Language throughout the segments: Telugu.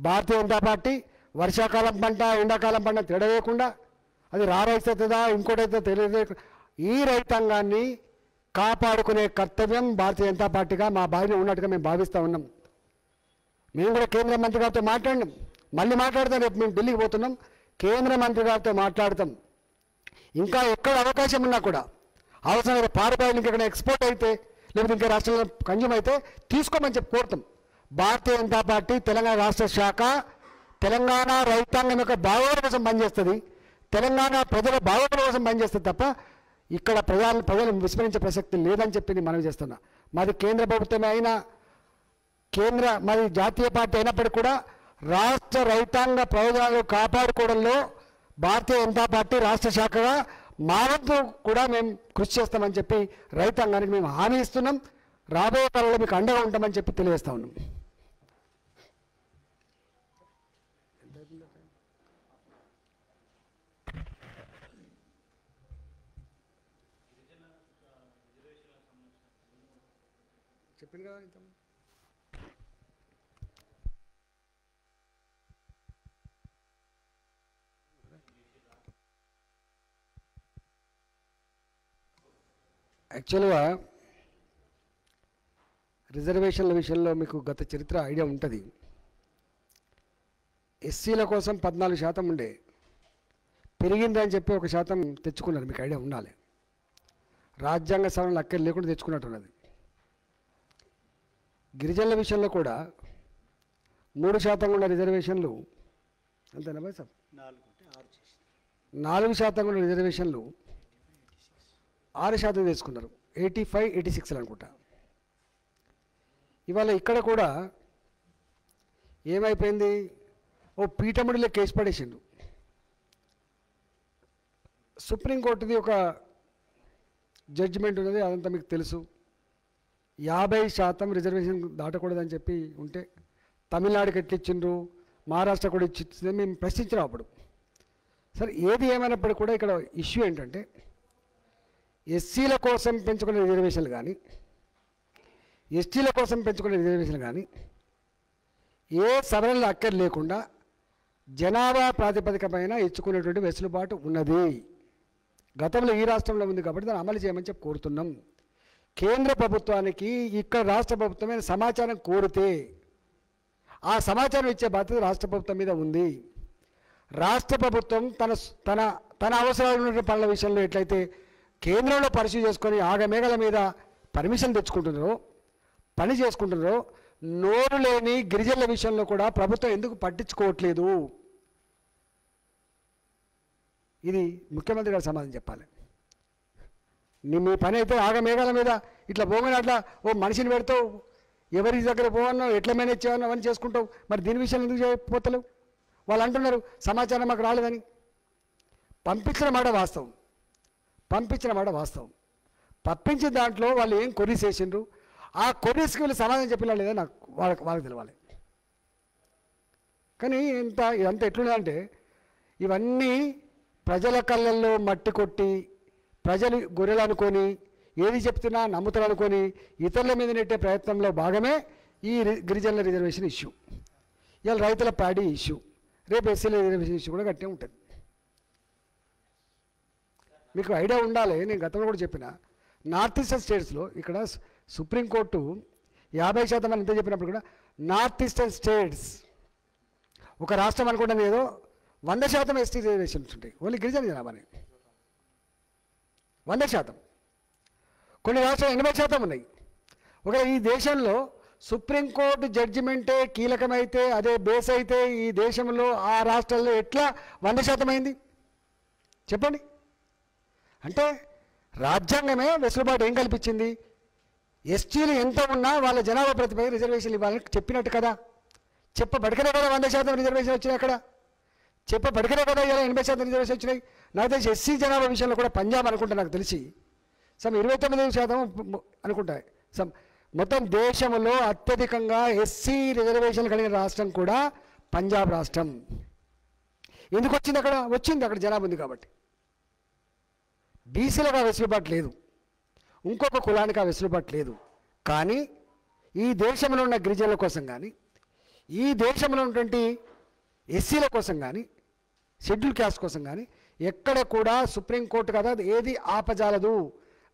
భారతీయ జనతా పార్టీ వర్షాకాలం పంట ఎండాకాలం పంట తేడా వేయకుండా అది రైతుందా ఇంకోటైతే తెలియదు ఈ రైతాంగాన్ని కాపాడుకునే కర్తవ్యం భారతీయ జనతా పార్టీగా మా బాధ్యత ఉన్నట్టుగా మేము భావిస్తూ ఉన్నాం. మేము కూడా కేంద్ర మంత్రి గారితో మాట్లాడినాం, మళ్ళీ మాట్లాడతాం. రేపు మేము ఢిల్లీకి పోతున్నాం, కేంద్ర మంత్రి గారితో మాట్లాడతాం. ఇంకా ఎక్కడ అవకాశం ఉన్నా కూడా అవసరమైన పారిపోయిన ఇంకెక్కడ ఎక్స్పోర్ట్ అయితే లేకపోతే ఇంకా రాష్ట్రంలో కన్జ్యూమ్ అయితే తీసుకోమని చెప్పి కోరుతాం. భారతీయ జనతా పార్టీ తెలంగాణ రాష్ట్ర శాఖ తెలంగాణ రైతాంగం యొక్క బాగోగుల కోసం పనిచేస్తుంది, తెలంగాణ ప్రజల బాగోగుల కోసం పనిచేస్తుంది తప్ప ఇక్కడ ప్రజలను విస్మరించే ప్రసక్తి లేదని చెప్పి నేను మనవి చేస్తున్నా. మాది కేంద్ర ప్రభుత్వమే అయినా మాది జాతీయ పార్టీ అయినప్పటికీ కూడా రాష్ట్ర రైతాంగ ప్రయోజనాలు కాపాడుకోవడంలో భారతీయ జనతా పార్టీ రాష్ట్ర శాఖగా మా వంతు కూడా మేము కృషి చేస్తామని చెప్పి రైతాంగానికి మేము హామీ ఇస్తున్నాం. రాబోయే కాలంలో మీకు అండగా ఉంటామని చెప్పి తెలియజేస్తా ఉన్నాం. చెప్పింది కదా ఇంత యాక్చువల్గా రిజర్వేషన్ల విషయంలో మీకు గత చరిత్ర ఐడియా ఉంటుంది. ఎస్సీల కోసం 14% ఉండే, పెరిగిందని చెప్పి 1% తెచ్చుకున్నారు. మీకు ఐడియా ఉండాలి. రాజ్యాంగ సవరణలు అక్కడ లేకుండా తెచ్చుకున్నట్టున్నది. గిరిజనుల విషయంలో కూడా 3% ఉన్న రిజర్వేషన్లు అంతేనా బాయ్ సార్, 4% ఉన్న రిజర్వేషన్లు 6% తీసుకున్నారు. 85, 86 అనుకుంటా. ఇవాళ ఇక్కడ కూడా ఏమైపోయింది, ఓ పీఠముడిలో కేసు పడేసిండు. సుప్రీంకోర్టుది ఒక జడ్జిమెంట్ ఉన్నది, అదంతా మీకు తెలుసు. 50% రిజర్వేషన్ దాటకూడదని చెప్పి ఉంటే తమిళనాడుకి ఎట్లిచ్చిండ్రు, మహారాష్ట్ర కూడా ఇచ్చింది మేము ప్రశ్నించినాం అప్పుడు. సరే ఏది ఏమైనప్పటికీ కూడా ఇక్కడ ఇష్యూ ఏంటంటే ఎస్సీల కోసం పెంచుకునే రిజర్వేషన్లు కానీ ఎస్టీల కోసం పెంచుకునే రిజర్వేషన్లు కానీ ఏ సవరణలు అక్కర్ లేకుండా జనాభా ప్రాతిపదిక పైన ఇచ్చుకునేటువంటి వెసులుబాటు ఉన్నది. గతంలో ఈ రాష్ట్రంలో ఉంది కాబట్టి దాన్ని అమలు చేయమని చెప్పి కోరుతున్నాం. కేంద్ర ప్రభుత్వానికి ఇక్కడ రాష్ట్ర ప్రభుత్వమైన సమాచారం కోరితే ఆ సమాచారం ఇచ్చే బాధ్యత రాష్ట్ర ప్రభుత్వం మీద ఉంది. రాష్ట్ర ప్రభుత్వం తన తన తన అవసరాలు ఉన్న పనుల విషయంలో ఎట్లయితే కేంద్రంలో పరిశీలి చేసుకొని ఆగమేఘల మీద పర్మిషన్ తెచ్చుకుంటున్నారో పని చేసుకుంటున్నారో, నోరు లేని గిరిజనుల విషయంలో కూడా ప్రభుత్వం ఎందుకు పట్టించుకోవట్లేదు? ఇది ముఖ్యమంత్రి గారు సమాధానం చెప్పాలి. మీ పని అయితే ఆగమేఘాల మీద ఇట్లా పోగానే అట్లా ఓ మనిషిని పెడతావు, ఎవరి దగ్గర పోవన్నావు, ఎట్లా మేనేజ్ చేయను అవన్నీ చేసుకుంటావు. మరి దీని విషయం ఎందుకు చేయకపోతలేవు? వాళ్ళు అంటున్నారు సమాచారం మాకు రాలేదని. పంపించిన మాట వాస్తవం, పంపించిన దాంట్లో వాళ్ళు ఏం కొరీస్ చేసిండ్రు, ఆ కొరీస్కి వీళ్ళు సమాధానం చెప్పినా లేదా నాకు వాళ్ళకి తెలవాలి. కానీ ఇదంతా ఎట్లుందంటే ఇవన్నీ ప్రజల కళ్ళల్లో మట్టి కొట్టి ప్రజలు గొర్రెలు అనుకొని ఏది చెప్తున్నా నమ్ముతారు అనుకొని ఇతరుల మీద నెట్టే ప్రయత్నంలో భాగమే ఈ గిరిజనుల రిజర్వేషన్ ఇష్యూ. ఇవాళ రైతుల ప్యాడీ ఇష్యూ, రేపు ఎస్సీల రిజర్వేషన్ ఇష్యూ కూడా గట్టిగా ఉంటుంది. మీకు ఐడియా ఉండాలి, నేను గతంలో కూడా చెప్పిన నార్త్ ఈస్టర్న్ స్టేట్స్లో ఇక్కడ సుప్రీంకోర్టు 50% అని ఎంత చెప్పినప్పుడు కూడా నార్త్ ఈస్టర్న్ స్టేట్స్ ఒక రాష్ట్రం అనుకుంటాను ఏదో 100% ఎస్టీ రిజర్వేషన్స్ ఉంటాయి, ఓన్లీ గిరిజన జనాభాని 100%. కొన్ని రాష్ట్రాలు 80% ఉన్నాయి. ఒకవేళ ఈ దేశంలో సుప్రీంకోర్టు జడ్జిమెంటే కీలకమైతే అదే బేస్ అయితే ఈ దేశంలో ఆ రాష్ట్రాల్లో ఎట్లా 100% అయింది చెప్పండి? అంటే రాజ్యాంగమే వెసులుబాటు ఏం కల్పించింది? ఎస్టీలు ఎంత ఉన్నా వాళ్ళ జనాభా ప్రతిపై రిజర్వేషన్లు ఇవ్వాలని చెప్పినట్టు కదా. చెప్పబడికనే కదా 100% రిజర్వేషన్ వచ్చినాయి. అక్కడ చెప్పబడికనే కదా ఇలా 80% రిజర్వేషన్ వచ్చినాయి. నాకు తెలిసి ఎస్సీ జనాభా విషయంలో కూడా పంజాబ్ అనుకుంటా, నాకు తెలిసి 29% అనుకుంటా. మొత్తం దేశంలో అత్యధికంగా ఎస్సీ రిజర్వేషన్లు కలిగిన రాష్ట్రం కూడా పంజాబ్ రాష్ట్రం. ఎందుకు వచ్చింది? అక్కడ జనాభా ఉంది కాబట్టి. బీసీలకు ఆ వెసులుబాటు లేదు, ఇంకొక కులానికి ఆ వెసులుబాటు లేదు. కానీ ఈ దేశంలో ఉన్న గిరిజనుల కోసం కానీ ఈ దేశంలో ఉన్నటువంటి ఎస్సీల కోసం కానీ షెడ్యూల్ క్యాస్ట్ కోసం కానీ ఎక్కడ కూడా సుప్రీంకోర్టు కదా ఏది ఆపజాలదు.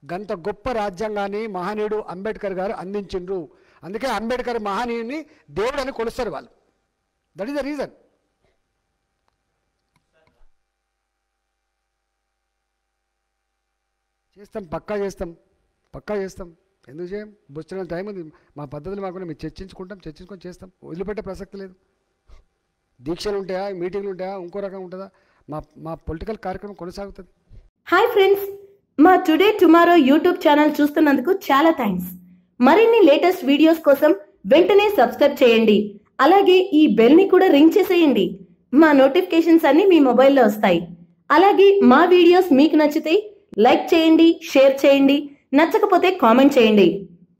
గంత గొప్ప రాజ్యాంగాన్ని మహనీయుడు అంబేద్కర్ గారు అందించిండ్రు. అందుకే అంబేద్కర్ మహనీయుని దేవుడు అని కొలుస్తారు వాళ్ళు. That is the reason. చేస్తాం, పక్కా చేస్తాం. ఎందుకు చేయం? బుచ్చిన టైం ఉంది. మా పద్ధతులు మాకుండా మేము చర్చించుకొని చేస్తాం. వదిలిపెట్టే ప్రసక్తి లేదు. దీక్షలు ఉంటాయా, మీటింగ్లు ఉంటాయా, ఇంకో రకం ఉంటుందా? మా పొలిటికల్ కార్యక్రమం కొనసాగుతుంది. హాయ్ ఫ్రెండ్స్, మా టుడే టుమారో యూట్యూబ్ ఛానల్ చూస్తున్నందుకు చాలా థ్యాంక్స్. మరిన్ని లేటెస్ట్ వీడియోస్ కోసం వెంటనే సబ్స్క్రైబ్ చేయండి. అలాగే ఈ బెల్ ని కూడా రింగ్ చేసేయండి. మా నోటిఫికేషన్స్ అన్ని మీ మొబైల్లో వస్తాయి. అలాగే మా వీడియోస్ మీకు నచ్చితే లైక్ చేయండి, షేర్ చేయండి, నచ్చకపోతే కామెంట్ చేయండి.